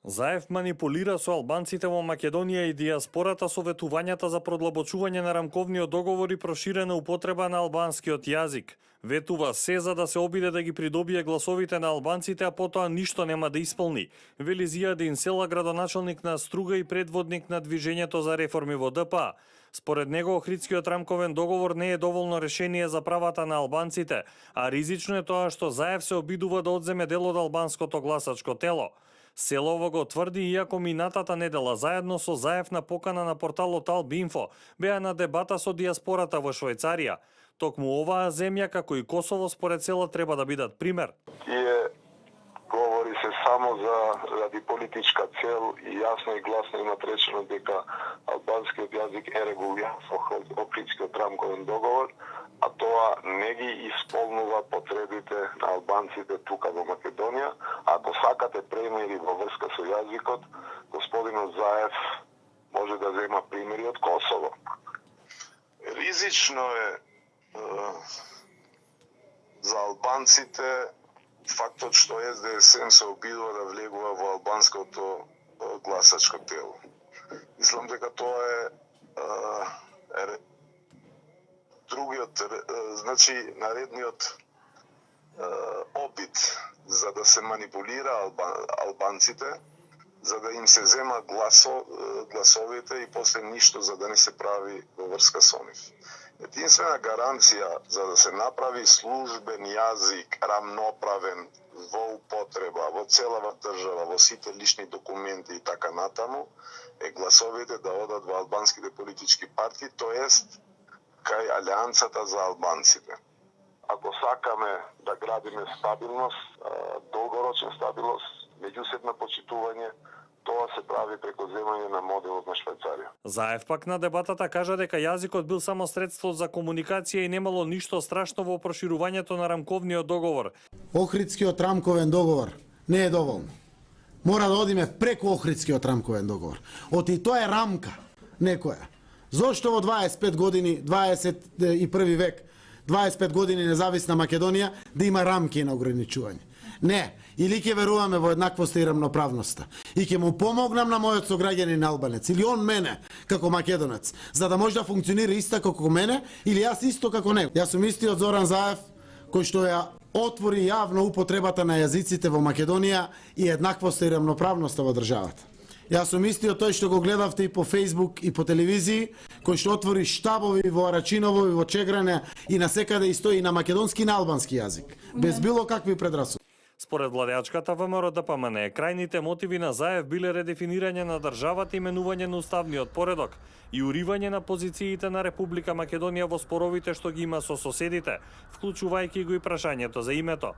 Заев манипулира со албанците во Македонија и дијаспората со ветувањата за продлабочување на рамковниот договор и проширена употреба на албанскиот јазик. Ветува се за да се обиде да ги придобие гласовите на албанците, а потоа ништо нема да исполни, вели Зијадин Села, градоначалник на Струга и предводник на движењето за реформи во ДПА. Според него, Охридскиот рамковен договор не е доволно решение за правата на албанците, а ризично е тоа што Заев се обидува да одземе дел од албанското гласачко тело. Селово го тврди, иако минатата недела заедно со Заев на покана на порталот Албинфо беа на дебата со дијаспората во Швајцарија. Токму оваа земја, како и Косово, според Села, треба да бидат пример. Говори се само заради политичка цел и јасно и гласно имат речено дека албанскиот јазик е регулиран со Охридскиот рамковен договор, а тоа не ги исполнува потребите на албанците тука во Македонија. Ако сакате примери во врска со јазикот, господинот Заев може да зема примери од Косово. Ризично е за албанците фактот што СДСМ се обидува да влегува во албанското гласачко тело. Мислам дека тоа е другиот, значи наредниот опит за да се манипулира албанците, за да им се зема гласовите и после ништо за да не се прави во врска со нив. Единствена гаранција за да се направи службен јазик рамноправен во употреба во целава држава, во сите лични документи и така натаму, е гласовите да одат во албанските политички партии, тоест кај Алијансата за албанците. Ако сакаме да градиме стабилност, долгорочна стабилност, меѓусебно почитување, тоа се прави преку земање на моделот на Швајцарија. Заев пак на дебатата кажа дека јазикот бил само средство за комуникација и немало ништо страшно во проширувањето на рамковниот договор. Охридскиот рамковен договор не е доволно. Мора да одиме преку Охридскиот рамковен договор. Оти тоа е рамка некоја. Зошто во 25 години, 21 век, 25 години независна Македонија да има рамки на ограничување? Не, или ќе веруваме во еднаквоста и рамноправноста и ќе му помогнам на мојот сограѓанин албанец или он мене како македонец, за да може да функционира исто како мене или јас исто како него. Јас сум истиот Зоран Заев кој што ја отвори јавно употребата на јазиците во Македонија и еднаквоста и рамноправноста во државата. Јас сум истиот тој што го гледавте и по Facebook и по телевизии, кој што отвори штабови во Арачиново и во Чегране и насекаде и стои на македонски и на албански јазик, без било какви предрасуди. Според владеачката ВМРО ДПМН, крајните мотиви на Заев биле редефинирање на државата и менување на уставниот поредок и уривање на позициите на Република Македонија во споровите што ги има со соседите, вклучувајќи го и прашањето за името.